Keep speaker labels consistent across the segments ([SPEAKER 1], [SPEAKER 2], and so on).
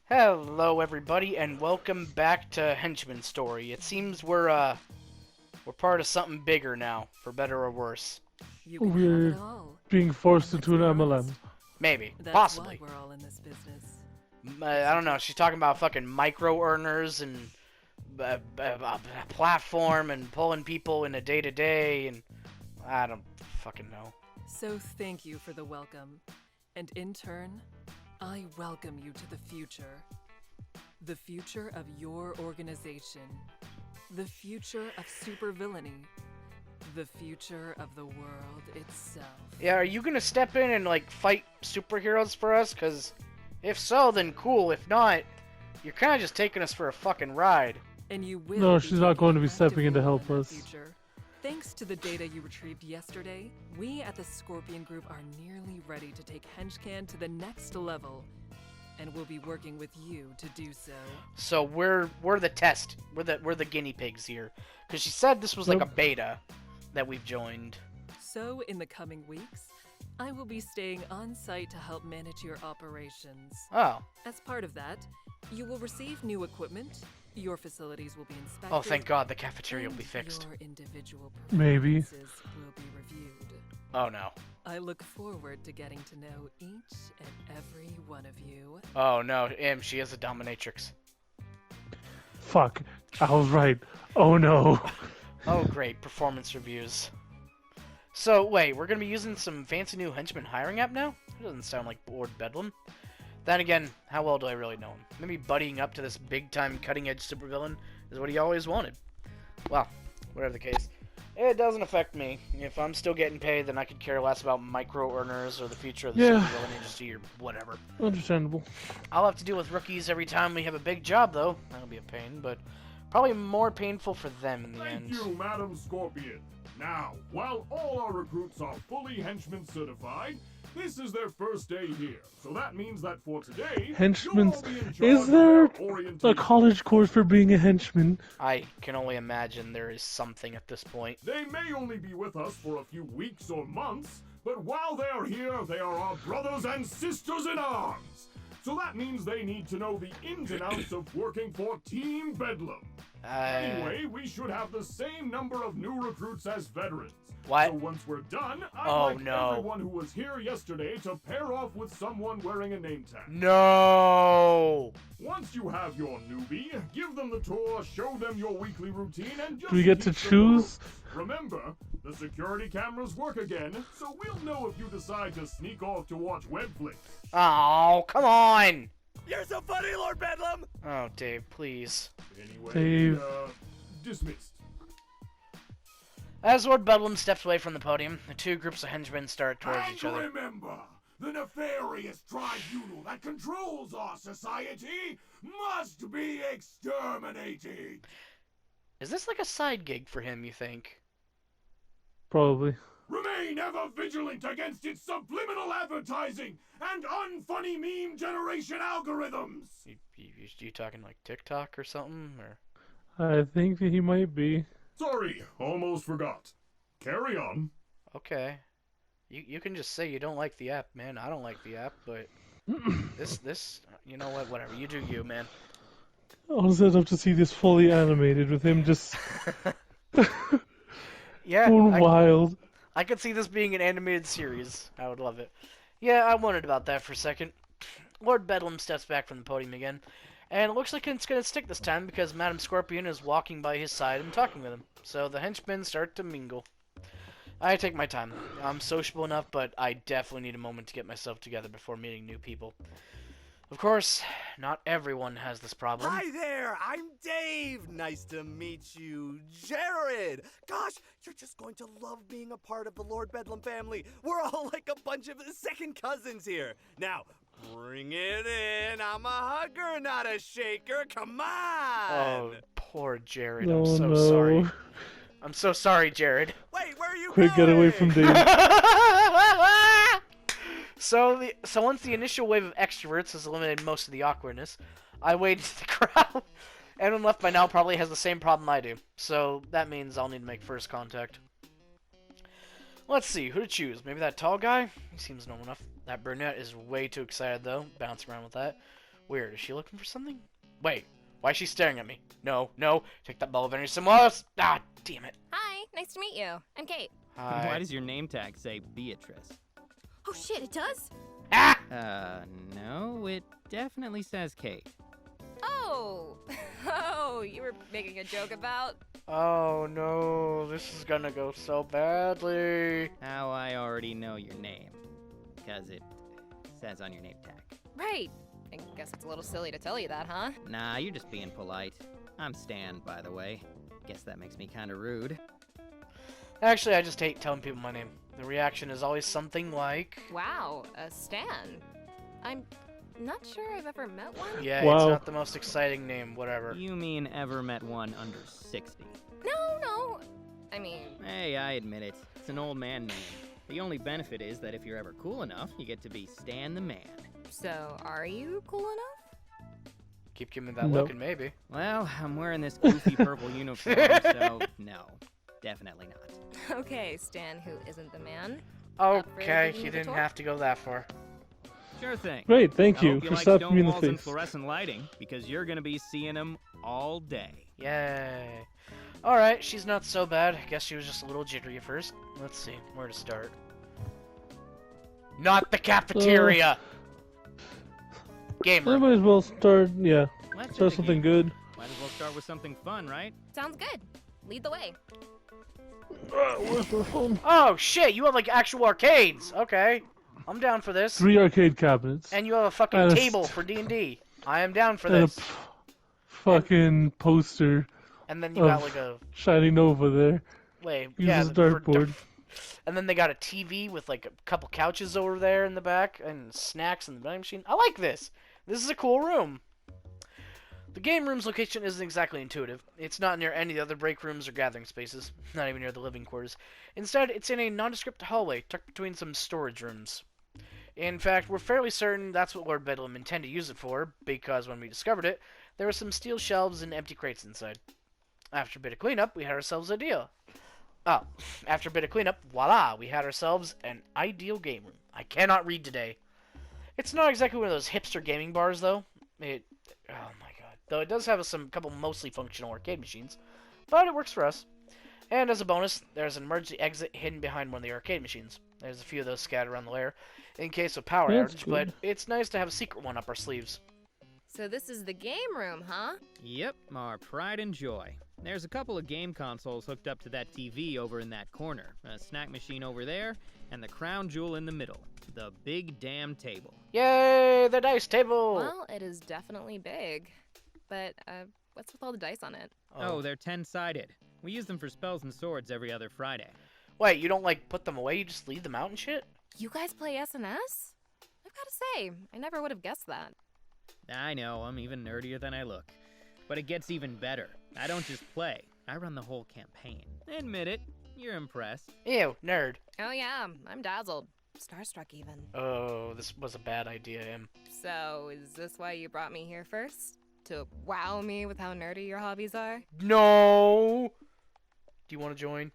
[SPEAKER 1] Hello, everybody, and welcome back to Henchman Story. It seems we're part of something bigger now, for better or worse.
[SPEAKER 2] You can have
[SPEAKER 3] We're
[SPEAKER 2] it all.
[SPEAKER 3] being forced
[SPEAKER 2] And
[SPEAKER 3] into an
[SPEAKER 2] let's be
[SPEAKER 3] MLM.
[SPEAKER 2] honest,
[SPEAKER 1] Maybe,
[SPEAKER 2] That's
[SPEAKER 1] possibly.
[SPEAKER 2] why we're all in this business.
[SPEAKER 1] I don't know. She's talking about fucking micro earners and a platform and pulling people in a day to day, and I don't fucking know.
[SPEAKER 2] So thank you for the welcome. And in turn, I welcome you to the future. The future of your organization. The future of supervillainy. The future of the world itself.
[SPEAKER 1] Yeah, are you gonna step in and like fight superheroes for us? Cause if so, then cool. If not, you're kind of just taking us for a fucking ride.
[SPEAKER 2] And you will
[SPEAKER 3] No,
[SPEAKER 2] be
[SPEAKER 3] she's not going to be
[SPEAKER 2] taking an
[SPEAKER 3] stepping in to
[SPEAKER 2] active role
[SPEAKER 3] help
[SPEAKER 2] in that
[SPEAKER 3] us.
[SPEAKER 2] future. Thanks to the data you retrieved yesterday, we at the Scorpion Group are nearly ready to take Henchman to the next level. And we'll be working with you to do so.
[SPEAKER 1] So we're the test. We're the guinea pigs here. Cause she said this was like a
[SPEAKER 3] Yep.
[SPEAKER 1] beta that we've joined.
[SPEAKER 2] So in the coming weeks, I will be staying on site to help manage your operations.
[SPEAKER 1] Oh.
[SPEAKER 2] As part of that, you will receive new equipment, your facilities will be inspected.
[SPEAKER 1] Oh, thank God the cafeteria will
[SPEAKER 2] and
[SPEAKER 1] be fixed.
[SPEAKER 2] Your individual
[SPEAKER 3] Maybe.
[SPEAKER 2] performances will be reviewed.
[SPEAKER 1] Oh no.
[SPEAKER 2] I look forward to getting to know each and every one of you.
[SPEAKER 1] Oh no, she is a dominatrix.
[SPEAKER 3] Fuck. I was right. Oh no.
[SPEAKER 1] Oh great, performance reviews. So wait, we're gonna be using some fancy new henchman hiring app now? That doesn't sound like Lord Bedlam. Then again, how well do I really know him? Maybe buddying up to this big-time cutting-edge supervillain is what he always wanted. Well, whatever the case. It doesn't affect me. If I'm still getting paid, then I could care less about micro-earners or the future of the
[SPEAKER 3] Yeah.
[SPEAKER 1] supervillain industry or whatever.
[SPEAKER 3] Understandable.
[SPEAKER 1] I'll have to deal with rookies every time we have a big job, though. That'll be a pain, but probably more painful for them in the end.
[SPEAKER 4] Thank you, Madam Scorpion. Now, while all our recruits are fully henchman certified, this is their first day here. So that means that for today,
[SPEAKER 3] Henchman's.
[SPEAKER 4] you'll all be in charge
[SPEAKER 3] Is
[SPEAKER 4] of
[SPEAKER 3] there
[SPEAKER 4] their
[SPEAKER 3] a
[SPEAKER 4] orientation.
[SPEAKER 3] college course for being a henchman?
[SPEAKER 1] I can only imagine there is something at this point.
[SPEAKER 4] They may only be with us for a few weeks or months, but while they are here, they are our brothers and sisters in arms. So that means they need to know the ins and outs of working for Team Bedlam. Anyway, we should have the same number of new recruits as veterans.
[SPEAKER 1] What?
[SPEAKER 4] So once we're done, I'd
[SPEAKER 1] Oh,
[SPEAKER 4] like
[SPEAKER 1] no.
[SPEAKER 4] everyone who was here yesterday to pair off with someone wearing a name tag.
[SPEAKER 1] No!
[SPEAKER 4] Once you have your newbie, give them the tour, show them your weekly routine, and just
[SPEAKER 3] Do we get to
[SPEAKER 4] keep them
[SPEAKER 3] choose?
[SPEAKER 4] moving. Remember, the security cameras work again, so we'll know if you decide to sneak off to watch web flicks.
[SPEAKER 1] Oh, come on!
[SPEAKER 5] You're so funny, Lord Bedlam!
[SPEAKER 1] Oh, Dave, please.
[SPEAKER 4] Anyway,
[SPEAKER 3] Dave.
[SPEAKER 4] Dismissed.
[SPEAKER 1] As Lord Bedlam steps away from the podium, the two groups of henchmen start towards
[SPEAKER 4] And
[SPEAKER 1] each other.
[SPEAKER 4] remember, the nefarious tribunal that controls our society must be exterminated.
[SPEAKER 1] Is this like a side gig for him, you think?
[SPEAKER 3] Probably.
[SPEAKER 4] Remain ever vigilant against its subliminal advertising and unfunny meme generation algorithms.
[SPEAKER 1] You talking like TikTok or something? Or
[SPEAKER 3] I think that he might be.
[SPEAKER 4] Sorry, almost forgot. Carry on.
[SPEAKER 1] okay. You can just say you don't like the app, man. I don't like the app, but this you know what, whatever. You do you, man.
[SPEAKER 3] I'll set up to see this fully animated with him just
[SPEAKER 1] Yeah,
[SPEAKER 3] going wild.
[SPEAKER 1] I could see this being an animated series. I would love it. Yeah, I wondered about that for a second. Lord Bedlam steps back from the podium again, and it looks like it's going to stick this time because Madam Scorpion is walking by his side and talking with him. So the henchmen start to mingle. I take my time. I'm sociable enough, but I definitely need a moment to get myself together before meeting new people. Of course, not everyone has this problem.
[SPEAKER 5] Hi there, I'm Dave. Nice to meet you, Jared. Gosh, you're just going to love being a part of the Lord Bedlam family. We're all like a bunch of second cousins here. Now, bring it in. I'm a hugger, not a shaker. Come on.
[SPEAKER 1] Oh, poor Jared.
[SPEAKER 3] Oh
[SPEAKER 1] I'm so
[SPEAKER 3] no.
[SPEAKER 1] sorry. I'm so sorry, Jared.
[SPEAKER 5] Wait, where are you
[SPEAKER 3] Quick,
[SPEAKER 5] going?
[SPEAKER 3] get away from Dave.
[SPEAKER 1] So once the initial wave of extroverts has eliminated most of the awkwardness, I waded to the crowd. Anyone left by now probably has the same problem I do. So that means I'll need to make first contact. Let's see, who to choose? Maybe that tall guy? He seems normal enough. That brunette is way too excited, though. Bounce around with that. Weird. Is she looking for something? Wait. Why is she staring at me? No, no. Take that ball of energy somewhere else. Ah, damn it.
[SPEAKER 6] Hi, nice to meet you. I'm Kate.
[SPEAKER 1] Hi.
[SPEAKER 7] Why does your name tag say Beatrice?
[SPEAKER 6] Oh shit, it does?
[SPEAKER 1] Ah!
[SPEAKER 7] No, it definitely says Kate.
[SPEAKER 6] Oh. Oh, you were making a joke about?
[SPEAKER 1] Oh no, this is gonna go so badly.
[SPEAKER 7] How I already know your name. Because it says on your name tag.
[SPEAKER 6] Right. I guess it's a little silly to tell you that, huh?
[SPEAKER 7] Nah, you're just being polite. I'm Stan, by the way. Guess that makes me kinda rude.
[SPEAKER 1] Actually, I just hate telling people my name. The reaction is always something like,
[SPEAKER 6] Wow, a Stan. I'm not sure I've ever met one.
[SPEAKER 1] yeah,
[SPEAKER 3] Wow.
[SPEAKER 1] it's not the most exciting name, whatever.
[SPEAKER 7] You mean ever met one under 60?
[SPEAKER 6] No. I mean,
[SPEAKER 7] Hey, I admit it. It's an old man name. The only benefit is that if you're ever cool enough, you get to be Stan the man.
[SPEAKER 6] so are you cool enough?
[SPEAKER 1] Keep giving me that
[SPEAKER 3] Nope.
[SPEAKER 1] look and maybe.
[SPEAKER 7] Well, I'm wearing this goofy purple uniform, so no. Definitely not.
[SPEAKER 6] Okay, Stan, who isn't the man.
[SPEAKER 1] Okay,
[SPEAKER 6] giving
[SPEAKER 1] you
[SPEAKER 6] me the
[SPEAKER 1] didn't
[SPEAKER 6] tour?
[SPEAKER 1] have to go that far.
[SPEAKER 7] Sure thing.
[SPEAKER 3] Great, thank
[SPEAKER 7] I
[SPEAKER 3] you
[SPEAKER 7] hope
[SPEAKER 3] for
[SPEAKER 7] like
[SPEAKER 3] slapping
[SPEAKER 7] stone
[SPEAKER 3] me in the
[SPEAKER 7] walls and
[SPEAKER 3] face.
[SPEAKER 7] fluorescent lighting, because you're gonna be seeing them all day.
[SPEAKER 1] Yay. Alright, she's not so bad. I guess she was just a little jittery at first. Let's see, where to start. Not the cafeteria!
[SPEAKER 3] I
[SPEAKER 1] Gamer.
[SPEAKER 3] might as well start, yeah,
[SPEAKER 7] Let's
[SPEAKER 3] start
[SPEAKER 7] just
[SPEAKER 3] something
[SPEAKER 7] begin.
[SPEAKER 3] good.
[SPEAKER 7] Might as well start with something fun, right?
[SPEAKER 6] Sounds good. Lead the way.
[SPEAKER 3] Where's my phone?
[SPEAKER 1] Oh shit, you have like actual arcades! Okay. I'm down for this.
[SPEAKER 3] 3 arcade cabinets.
[SPEAKER 1] And you have a fucking
[SPEAKER 3] And a
[SPEAKER 1] table
[SPEAKER 3] st-
[SPEAKER 1] for D&D. I am down for
[SPEAKER 3] and
[SPEAKER 1] this.
[SPEAKER 3] fucking poster
[SPEAKER 1] And then you got
[SPEAKER 3] of
[SPEAKER 1] like a...
[SPEAKER 3] Shining Nova there.
[SPEAKER 1] Wait,
[SPEAKER 3] Uses
[SPEAKER 1] yeah.
[SPEAKER 3] dartboard.
[SPEAKER 1] And then they got a TV with like a couple couches over there in the back and snacks in the vending machine. I like this. This is a cool room. The game room's location isn't exactly intuitive. It's not near any of the other break rooms or gathering spaces, not even near the living quarters. Instead, it's in a nondescript hallway tucked between some storage rooms. In fact, we're fairly certain that's what Lord Bedlam intended to use it for, because when we discovered it, there were some steel shelves and empty crates inside. After a bit of cleanup, we had ourselves a deal. Oh, after a bit of cleanup, voila, we had ourselves an ideal game room. I cannot read today. It's not exactly one of those hipster gaming bars, though. Oh my god. Though it does have some couple mostly functional arcade machines, but it works for us. And as a bonus, there's an emergency exit hidden behind one of the arcade machines. There's a few of those scattered around the lair in case of power
[SPEAKER 3] That's
[SPEAKER 1] outage,
[SPEAKER 3] good.
[SPEAKER 1] but it's nice to have a secret one up our sleeves.
[SPEAKER 6] So this is the game room, huh?
[SPEAKER 7] Yep, our pride and joy. There's a couple of game consoles hooked up to that TV over in that corner, a snack machine over there, and the crown jewel in the middle, the big damn table.
[SPEAKER 1] Yay, the dice table!
[SPEAKER 6] Well, it is definitely big. But, what's with all the dice on it?
[SPEAKER 7] Oh, they're 10-sided. We use them for spells and swords every other Friday.
[SPEAKER 1] Wait, you don't like put them away? You just leave them out and shit?
[SPEAKER 6] You guys play SNS? I've gotta say, I never would have guessed that.
[SPEAKER 7] I know, I'm even nerdier than I look. But it gets even better. I don't just play, I run the whole campaign. Admit it, you're impressed.
[SPEAKER 1] Ew, nerd.
[SPEAKER 6] Oh yeah, I'm dazzled. Starstruck even.
[SPEAKER 1] Oh, this was a bad idea, Em.
[SPEAKER 6] So, is this why you brought me here first? To wow me with how nerdy your hobbies are?
[SPEAKER 1] No! Do you want to join?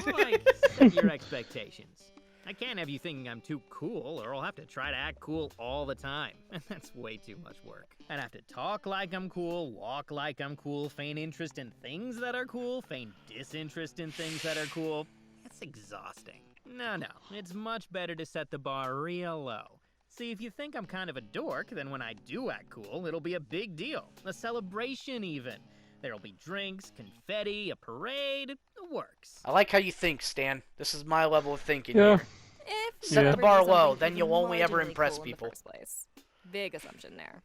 [SPEAKER 7] Like, set your expectations. I can't have you thinking I'm too cool, or I'll have to try to act cool all the time. And that's way too much work. I'd have to talk like I'm cool, walk like I'm cool, feign interest in things that are cool, feign disinterest in things that are cool. It's exhausting. No, it's much better to set the bar real low. See, if you think I'm kind of a dork, then when I do act cool, it'll be a big deal. A celebration, even. There'll be drinks, confetti, a parade. It works.
[SPEAKER 1] I like how you think, Stan. This is my level of thinking
[SPEAKER 3] Yeah.
[SPEAKER 1] here.
[SPEAKER 6] If
[SPEAKER 1] Set
[SPEAKER 3] the
[SPEAKER 6] you
[SPEAKER 1] bar
[SPEAKER 6] were to do
[SPEAKER 1] low,
[SPEAKER 6] something
[SPEAKER 1] then you'll only ever
[SPEAKER 6] marginally
[SPEAKER 1] impress
[SPEAKER 6] cool in the
[SPEAKER 1] people.
[SPEAKER 6] first place. Big assumption there.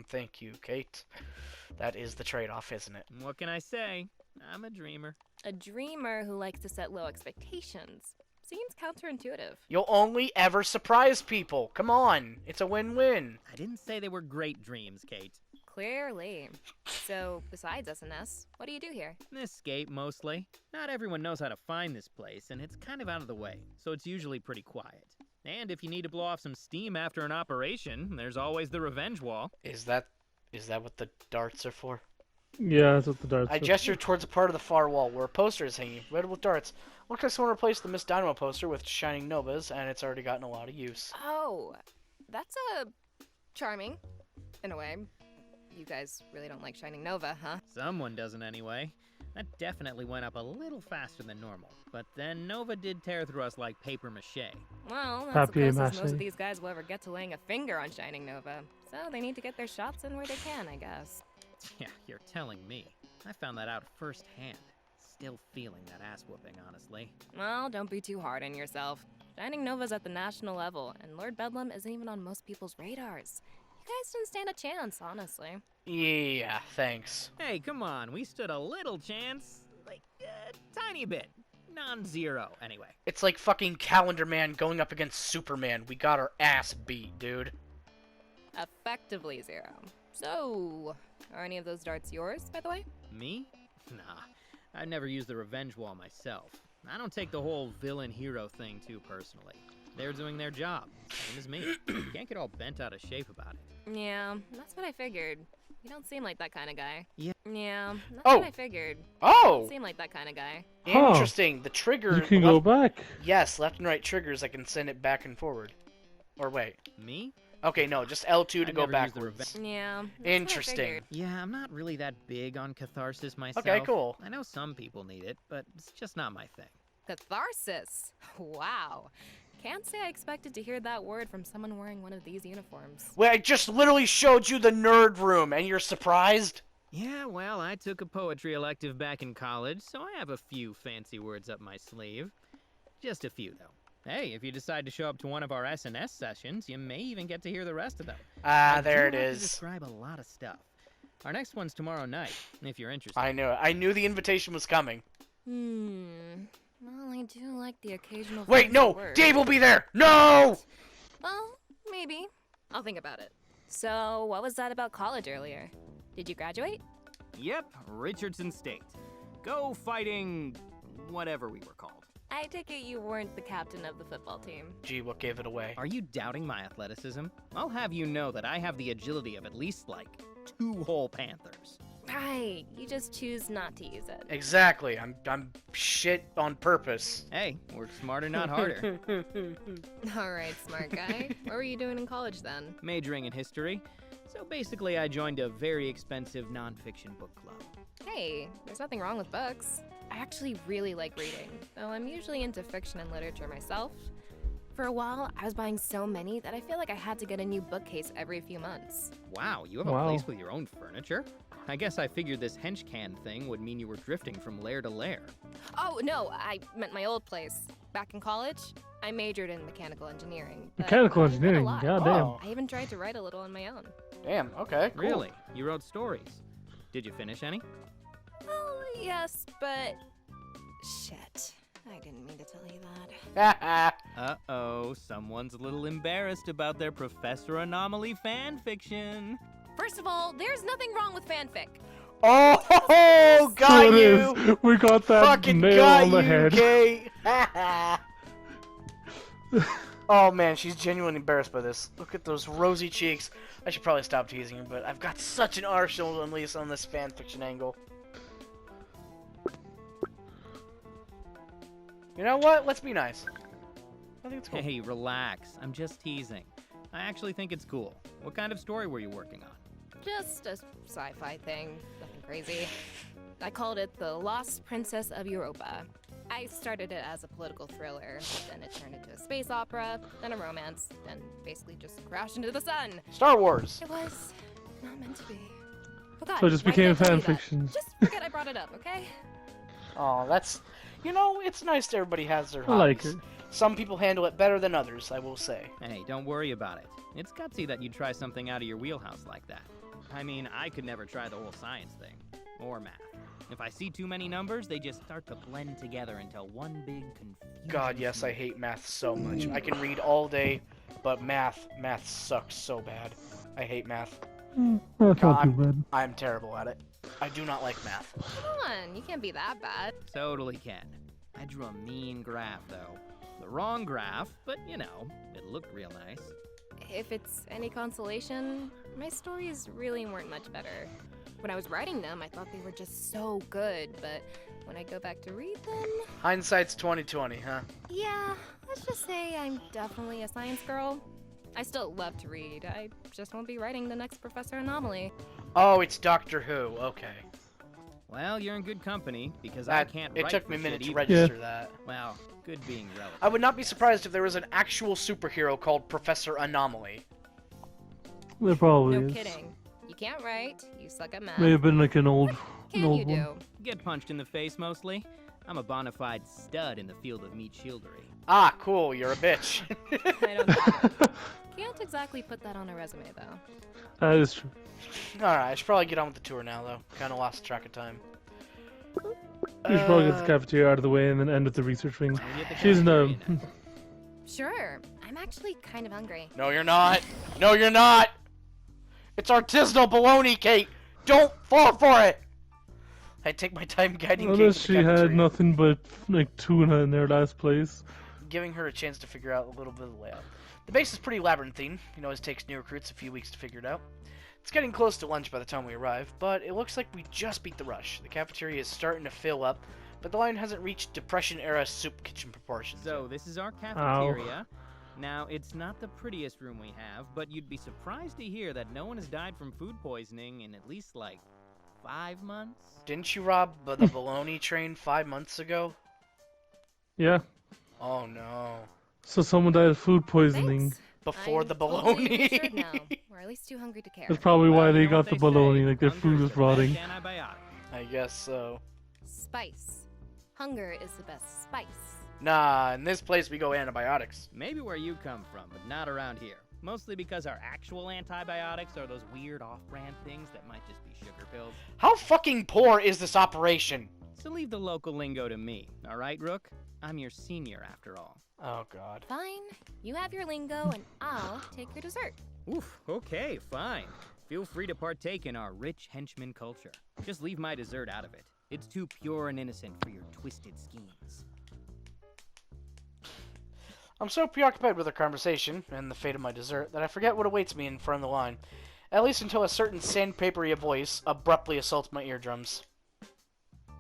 [SPEAKER 1] Thank you, Kate. That is the trade-off, isn't it?
[SPEAKER 7] What can I say? I'm a dreamer.
[SPEAKER 6] A dreamer who likes to set low expectations. Seems counterintuitive.
[SPEAKER 1] You'll only ever surprise people. Come on. It's a win-win.
[SPEAKER 7] I didn't say they were great dreams, Kate.
[SPEAKER 6] Clearly. So, besides SNS, what do you do here?
[SPEAKER 7] Escape, mostly. Not everyone knows how to find this place, and it's kind of out of the way, so it's usually pretty quiet. And if you need to blow off some steam after an operation, there's always the revenge wall.
[SPEAKER 1] Is that what the darts are for?
[SPEAKER 3] Yeah, that's what the darts
[SPEAKER 1] I
[SPEAKER 3] are.
[SPEAKER 1] gestured towards a part of the far wall where a poster is hanging, red with darts. Looks like someone replaced the Miss Dynamo poster with Shining Novas, and it's already gotten a lot of use.
[SPEAKER 6] Oh, that's charming. In a way. You guys really don't like Shining Nova, huh?
[SPEAKER 7] Someone doesn't anyway. That definitely went up a little faster than normal. But then Nova did tear through us like paper mache.
[SPEAKER 6] Well, that's
[SPEAKER 3] Happy
[SPEAKER 6] the closest most
[SPEAKER 3] Mache.
[SPEAKER 6] of these guys will ever get to laying a finger on Shining Nova. So they need to get their shots in where they can, I guess.
[SPEAKER 7] Yeah, you're telling me. I found that out firsthand. Still feeling that ass whooping, honestly.
[SPEAKER 6] Well, don't be too hard on yourself. Shining Nova's at the national level, and Lord Bedlam isn't even on most people's radars. You guys didn't stand a chance, honestly.
[SPEAKER 1] Yeah, thanks.
[SPEAKER 7] Hey, come on. We stood a little chance. Like, tiny bit. Non-zero, anyway.
[SPEAKER 1] It's like fucking Calendar Man going up against Superman. We got our ass beat, dude.
[SPEAKER 6] Effectively 0. So, are any of those darts yours, by the way?
[SPEAKER 7] Me? Nah. I've never used the revenge wall myself. I don't take the whole villain-hero thing too personally. They're doing their job, same as me. Can't get all bent out of shape about it.
[SPEAKER 6] Yeah, that's what I figured. You don't seem like that kind of guy.
[SPEAKER 7] Yeah.
[SPEAKER 6] Yeah, that's
[SPEAKER 1] Oh.
[SPEAKER 6] what I figured. You
[SPEAKER 1] Oh!
[SPEAKER 6] don't seem like that kind of guy.
[SPEAKER 3] Huh.
[SPEAKER 1] Interesting. The trigger...
[SPEAKER 3] You can go back.
[SPEAKER 1] Yes, left and right triggers, I can send it back and forward. Or wait.
[SPEAKER 7] Me?
[SPEAKER 1] Okay, no, just L2 to
[SPEAKER 7] I've
[SPEAKER 1] go
[SPEAKER 7] never used the
[SPEAKER 1] backwards.
[SPEAKER 6] Yeah, that's
[SPEAKER 1] Interesting.
[SPEAKER 6] What I figured.
[SPEAKER 7] Yeah, I'm not really that big on catharsis myself.
[SPEAKER 1] Okay, cool.
[SPEAKER 7] I know some people need it, but it's just not my thing.
[SPEAKER 6] Catharsis. Wow. Can't say I expected to hear that word from someone wearing one of these uniforms.
[SPEAKER 1] Wait, I just literally showed you the nerd room, and you're surprised?
[SPEAKER 7] Yeah, well, I took a poetry elective back in college, so I have a few fancy words up my sleeve. Just a few, though. Hey, if you decide to show up to one of our S&S sessions, you may even get to hear the rest of them.
[SPEAKER 1] Ah,
[SPEAKER 7] I
[SPEAKER 1] there it
[SPEAKER 7] do have to
[SPEAKER 1] is.
[SPEAKER 7] describe a lot of stuff. Our next one's tomorrow night, if you're interested.
[SPEAKER 1] I knew it. I knew the invitation was coming.
[SPEAKER 6] Well, I do like the occasional
[SPEAKER 1] Wait,
[SPEAKER 6] fancy
[SPEAKER 1] no!
[SPEAKER 6] word.
[SPEAKER 1] Dave will be there! No!
[SPEAKER 6] Well, maybe. I'll think about it. So, what was that about college earlier? Did you graduate?
[SPEAKER 7] Yep, Richardson State. Go fighting whatever we were called.
[SPEAKER 6] I take it you weren't the captain of the football team.
[SPEAKER 1] Gee, what gave it away?
[SPEAKER 7] Are you doubting my athleticism? I'll have you know that I have the agility of at least, like, 2 whole Panthers.
[SPEAKER 6] Right, you just choose not to use it.
[SPEAKER 1] Exactly. I'm shit on purpose.
[SPEAKER 7] Hey, work smarter, not harder.
[SPEAKER 6] Alright, smart guy. What were you doing in college then?
[SPEAKER 7] Majoring in history. So basically, I joined a very expensive nonfiction book club.
[SPEAKER 6] Hey, there's nothing wrong with books. I actually really like reading, though I'm usually into fiction and literature myself. For a while, I was buying so many that I feel like I had to get a new bookcase every few months.
[SPEAKER 7] Wow, you have a
[SPEAKER 3] Wow.
[SPEAKER 7] place with your own furniture? I guess I figured this Henchman thing would mean you were drifting from lair to lair.
[SPEAKER 6] Oh, no, I meant my old place. Back in college, I majored in mechanical engineering. but
[SPEAKER 3] Mechanical
[SPEAKER 6] I read a
[SPEAKER 3] engineering,
[SPEAKER 6] lot.
[SPEAKER 3] goddamn.
[SPEAKER 1] Oh.
[SPEAKER 6] I even tried to write a little on my own.
[SPEAKER 1] Damn, okay, cool.
[SPEAKER 7] Really? You wrote stories? Did you finish any?
[SPEAKER 6] Well, yes, but... Shit. I didn't mean to tell you that.
[SPEAKER 7] Uh-oh, someone's a little embarrassed about their Professor Anomaly fan fiction.
[SPEAKER 6] First of all, there's nothing wrong with fanfic.
[SPEAKER 1] Oh, got
[SPEAKER 3] So it
[SPEAKER 1] you!
[SPEAKER 3] is. We got that
[SPEAKER 1] Fucking
[SPEAKER 3] nail
[SPEAKER 1] got
[SPEAKER 3] on the
[SPEAKER 1] you,
[SPEAKER 3] head.
[SPEAKER 1] Kate! Oh man, she's genuinely embarrassed by this. Look at those rosy cheeks. I should probably stop teasing her, but I've got such an arsenal to unleash on this fanfiction angle. You know what? Let's be nice. I think it's cool.
[SPEAKER 7] Hey, relax. I'm just teasing. I actually think it's cool. What kind of story were you working on?
[SPEAKER 6] Just a sci-fi thing, nothing crazy. I called it The Lost Princess of Europa. I started it as a political thriller, then it turned into a space opera, then a romance, then basically just crashed into the sun.
[SPEAKER 1] Star Wars.
[SPEAKER 6] It was not meant to be. Oh God,
[SPEAKER 3] So it just
[SPEAKER 6] why did I
[SPEAKER 3] became
[SPEAKER 6] tell you that?
[SPEAKER 3] fanfiction.
[SPEAKER 6] Just forget I brought it up, okay?
[SPEAKER 1] Oh, that's... You know, it's nice that everybody has their
[SPEAKER 3] I like
[SPEAKER 1] hobbies.
[SPEAKER 3] it.
[SPEAKER 1] Some people handle it better than others, I will say.
[SPEAKER 7] Hey, don't worry about it. It's gutsy that you'd try something out of your wheelhouse like that. I mean, I could never try the whole science thing. Or math. If I see too many numbers, they just start to blend together into one big confusion.
[SPEAKER 1] God, yes, I hate math so much. I can read all day, but math sucks so bad. I hate math.
[SPEAKER 3] That's not too
[SPEAKER 1] God,
[SPEAKER 3] bad.
[SPEAKER 1] I'm terrible at it. I do not like math.
[SPEAKER 6] Come on, you can't be that bad.
[SPEAKER 7] Totally can. I drew a mean graph, though. The wrong graph, but you know, it looked real nice.
[SPEAKER 6] If it's any consolation, my stories really weren't much better. When I was writing them, I thought they were just so good, but when I go back to read them,
[SPEAKER 1] Hindsight's 20/20, huh?
[SPEAKER 6] yeah, let's just say I'm definitely a science girl. I still love to read. I just won't be writing the next Professor Anomaly.
[SPEAKER 1] Oh, it's Doctor Who. Okay.
[SPEAKER 7] Well, you're in good company, because I can't
[SPEAKER 1] It
[SPEAKER 7] write
[SPEAKER 1] took me a
[SPEAKER 7] for
[SPEAKER 1] minute
[SPEAKER 7] shit
[SPEAKER 1] to
[SPEAKER 7] either.
[SPEAKER 1] register that.
[SPEAKER 7] Well, good being relative.
[SPEAKER 1] I would not be surprised if there was an actual superhero called Professor Anomaly.
[SPEAKER 3] There probably
[SPEAKER 6] No
[SPEAKER 3] is.
[SPEAKER 6] kidding. You can't write. You suck at math.
[SPEAKER 3] May have been like an old
[SPEAKER 6] Can you
[SPEAKER 3] one.
[SPEAKER 6] do?
[SPEAKER 7] Get punched in the face, mostly. I'm a bona fide stud in the field of meat shieldery.
[SPEAKER 1] Ah, cool. You're a bitch.
[SPEAKER 6] I don't know. Can't exactly put that on a resume, though.
[SPEAKER 3] That is true.
[SPEAKER 1] Alright, I should probably get on with the tour now, though. Kind of lost track of time.
[SPEAKER 3] We should probably get the cafeteria out of the way and then end with the research thing.
[SPEAKER 7] Maybe at the
[SPEAKER 3] She's in
[SPEAKER 7] cafeteria
[SPEAKER 3] the.
[SPEAKER 7] next.
[SPEAKER 6] Sure. I'm actually kind of hungry.
[SPEAKER 1] No, you're not. No, you're not. It's artisanal bologna, Kate. Don't fall for it. I take my time guiding Kate
[SPEAKER 3] Unless
[SPEAKER 1] to
[SPEAKER 3] she
[SPEAKER 1] the
[SPEAKER 3] had
[SPEAKER 1] cafeteria,
[SPEAKER 3] nothing but like tuna in their last place.
[SPEAKER 1] giving her a chance to figure out a little bit of the layout. The base is pretty labyrinthine. It always takes new recruits a few weeks to figure it out. It's getting close to lunch by the time we arrive, but it looks like we just beat the rush. The cafeteria is starting to fill up, but the line hasn't reached Depression-era soup kitchen proportions.
[SPEAKER 7] So, this is our cafeteria. Now, it's not the prettiest room we have, but you'd be surprised to hear that no one has died from food poisoning in at least, like, 5 months?
[SPEAKER 1] Didn't you rob the bologna train 5 months ago?
[SPEAKER 3] Yeah.
[SPEAKER 1] Oh no.
[SPEAKER 3] So someone died of food poisoning.
[SPEAKER 6] Thanks.
[SPEAKER 1] Before
[SPEAKER 6] I'm
[SPEAKER 1] the
[SPEAKER 6] totally
[SPEAKER 1] bologna.
[SPEAKER 6] reassured now. We're at least too hungry to care.
[SPEAKER 3] That's probably why
[SPEAKER 7] Well,
[SPEAKER 3] they
[SPEAKER 7] you know
[SPEAKER 3] got
[SPEAKER 7] what
[SPEAKER 3] the
[SPEAKER 7] they
[SPEAKER 3] bologna,
[SPEAKER 7] say,
[SPEAKER 3] like their
[SPEAKER 7] hunger
[SPEAKER 3] food
[SPEAKER 7] is
[SPEAKER 3] was
[SPEAKER 7] the best
[SPEAKER 3] rotting.
[SPEAKER 7] antibiotic.
[SPEAKER 1] I guess so.
[SPEAKER 6] Spice. Hunger is the best spice.
[SPEAKER 1] Nah, in this place we go antibiotics.
[SPEAKER 7] Maybe where you come from, but not around here. Mostly because our actual antibiotics are those weird off-brand things that might just be sugar pills.
[SPEAKER 1] How fucking poor is this operation?
[SPEAKER 7] So leave the local lingo to me, alright, Rook? I'm your senior, after all.
[SPEAKER 1] Oh god.
[SPEAKER 6] Fine. You have your lingo, and I'll take your dessert.
[SPEAKER 7] Oof, okay, fine. Feel free to partake in our rich henchman culture. Just leave my dessert out of it. It's too pure and innocent for your twisted schemes.
[SPEAKER 1] I'm so preoccupied with our conversation and the fate of my dessert that I forget what awaits me in front of the line. At least until a certain sandpapery voice abruptly assaults my eardrums.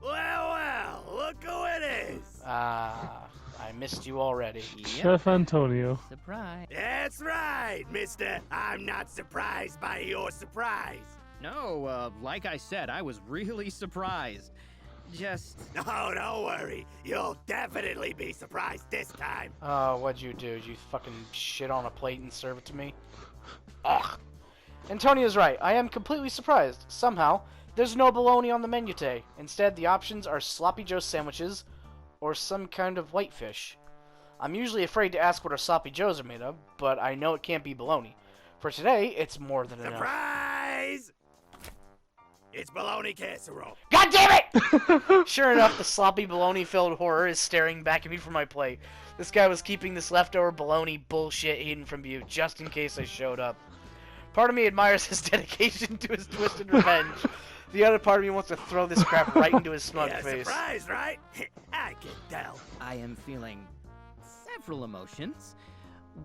[SPEAKER 5] Well, look who it is.
[SPEAKER 1] Ah, I missed you already.
[SPEAKER 3] Chef Antonio.
[SPEAKER 7] Surprise.
[SPEAKER 5] That's right, mister. I'm not surprised by your surprise.
[SPEAKER 7] No, like I said, I was really surprised. Just...
[SPEAKER 5] Oh, don't worry. You'll definitely be surprised this time.
[SPEAKER 1] Oh, what'd you do? Did you fucking shit on a plate and serve it to me? Ugh. Antonio's right. I am completely surprised. Somehow, there's no bologna on the menu today. Instead, the options are sloppy joe sandwiches or some kind of whitefish. I'm usually afraid to ask what our sloppy joes are made of, but I know it can't be bologna. For today, it's more than enough.
[SPEAKER 5] Surprise! It's bologna casserole.
[SPEAKER 1] God damn it! Sure enough, the sloppy bologna-filled horror is staring back at me from my plate. This guy was keeping this leftover bologna bullshit hidden from view, just in case I showed up. Part of me admires his dedication to his twisted revenge. The other part of me wants to throw this crap right into his smug
[SPEAKER 5] Yeah,
[SPEAKER 1] face.
[SPEAKER 5] surprised, right? I can tell.
[SPEAKER 7] I am feeling several emotions.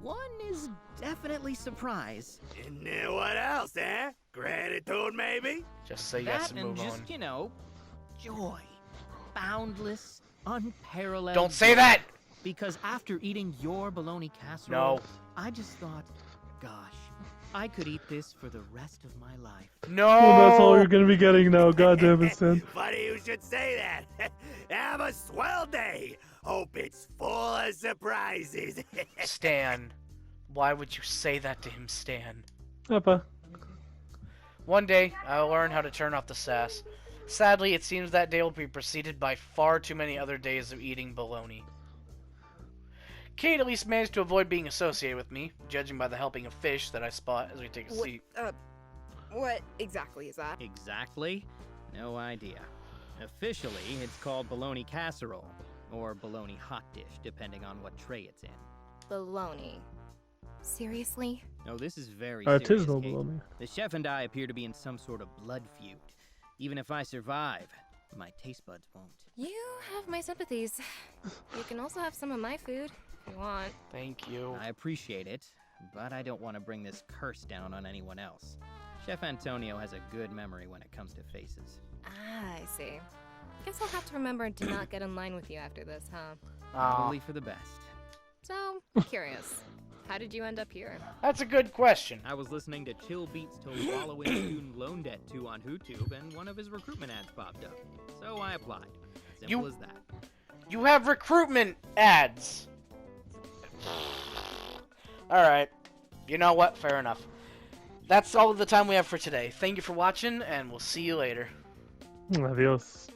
[SPEAKER 7] One is definitely surprise.
[SPEAKER 5] And what else, eh? Gratitude, maybe?
[SPEAKER 1] Just say yes
[SPEAKER 7] That
[SPEAKER 1] and
[SPEAKER 7] and
[SPEAKER 1] move
[SPEAKER 7] just,
[SPEAKER 1] on.
[SPEAKER 7] you know, joy. Boundless, unparalleled
[SPEAKER 1] Don't say
[SPEAKER 7] joy.
[SPEAKER 1] that!
[SPEAKER 7] Because after eating your bologna casserole,
[SPEAKER 1] No.
[SPEAKER 7] I just thought, gosh, I could eat this for the rest of my life.
[SPEAKER 1] No!
[SPEAKER 3] Well, that's all you're gonna be getting now. God damn it, Stan.
[SPEAKER 5] Funny you should say that. Have a swell day. Hope it's full of surprises.
[SPEAKER 1] Stan. Why would you say that to him, Stan?
[SPEAKER 3] Papa.
[SPEAKER 1] One day, I'll learn how to turn off the sass. Sadly, it seems that day will be preceded by far too many other days of eating bologna. Kate at least managed to avoid being associated with me, judging by the helping of fish that I spot as we take a seat.
[SPEAKER 8] What exactly is that?
[SPEAKER 7] Exactly? No idea. Officially, it's called bologna casserole, or bologna hot dish, depending on what tray it's in.
[SPEAKER 6] Baloney. Seriously?
[SPEAKER 7] No, this is very serious,
[SPEAKER 3] Artisanal
[SPEAKER 7] Kate.
[SPEAKER 3] bologna.
[SPEAKER 7] The chef and I appear to be in some sort of blood feud. Even if I survive, my taste buds won't.
[SPEAKER 6] You have my sympathies. You can also have some of my food, if you want.
[SPEAKER 1] Thank you.
[SPEAKER 7] I appreciate it, but I don't want to bring this curse down on anyone else. Chef Antonio has a good memory when it comes to faces.
[SPEAKER 6] Ah, I see. Guess I'll have to remember to not get in line with you after this, huh?
[SPEAKER 1] Aw.
[SPEAKER 7] Probably for the best.
[SPEAKER 6] So, curious. How did you end up here?
[SPEAKER 1] That's a good question.
[SPEAKER 7] I was listening to Chill Beats to Wallow in Student Loan Debt 2 on YouTube, and one of his recruitment ads popped up. So I applied. Simple as that.
[SPEAKER 1] You have recruitment ads. Alright. You know what? Fair enough. That's all the time we have for today. Thank you for watching, and we'll see you later.
[SPEAKER 3] Adios.